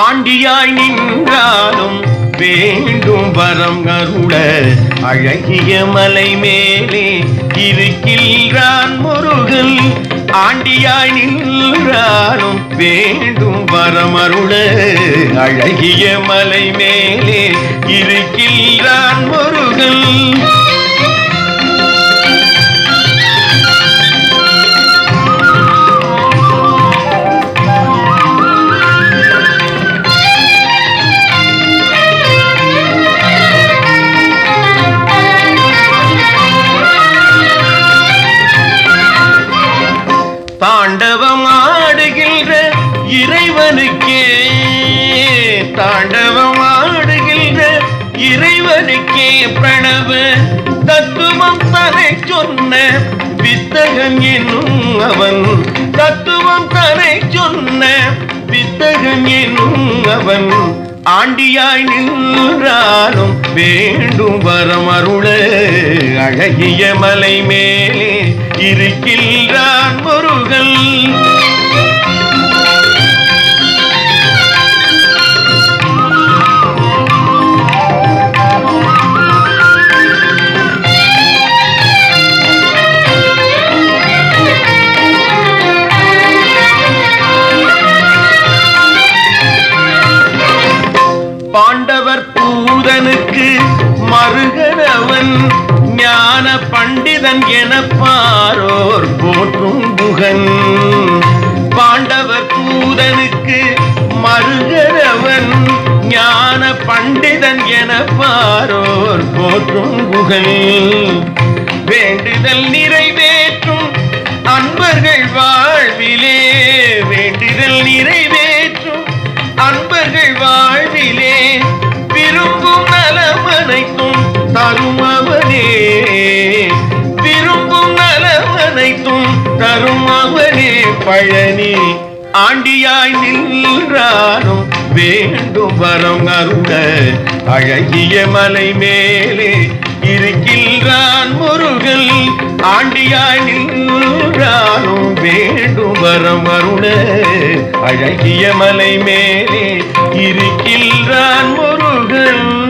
ஆண்டியாய் நின்றாலும் வேண்டும் வரம் அருள அழகிய மலை மேலே இருக்கின்றான் முருகன். ஆண்டியாய் நின்றாலும் வேண்டும் வரம் அருள அழகிய மலை மேலே இருக்கின்றான் முருகன். தாண்டவம் ஆடுகின்ற இறைவனுக்கே, தாண்டவம் ஆடுகின்ற இறைவனுக்கே பிரணவ தத்துவம் தனை சொன்ன வித்தகன் என்னும் அவன். தத்துவம் தனை சொன்ன வித்தகன் என்னும் அவன். ஆண்டியாய் நின்றாலும் வேண்டும் வரம் அருள அழகிய மலை மேலே இருக்கின்றான் முருகன். பாண்டவர் பூதனுக்கு மருகனவன் ஞான பண்டிதன் என பாரோர் போற்றும் புகன். பாண்டவர் பூதனுக்கு மருகனவன் ஞான பண்டிதன் என பாரோர் போற்றும் புகன். வேண்டுதல் நிறைவேற்றும் அன்பர்கள் வாழ்விலே, வேண்டுதல் நிறைவேற்றும் அன்பர்கள் வாழ்விலே விரும்பும் நலமனைத்தும் தரும் அவனே. விரும்பும் நலமனைத்தும் தரும் அவனே பழனி. ஆண்டியாய் நின்றாலும் வேண்டும் வரம் அருள அழகிய மலை மேலே இருக்கின்றான் முருகன். ஆண்டியாய் நின்றாலும் வேண்டும் வரம் அருள அழகிய மலை மேலே இருக்கின்றான் முருகன்.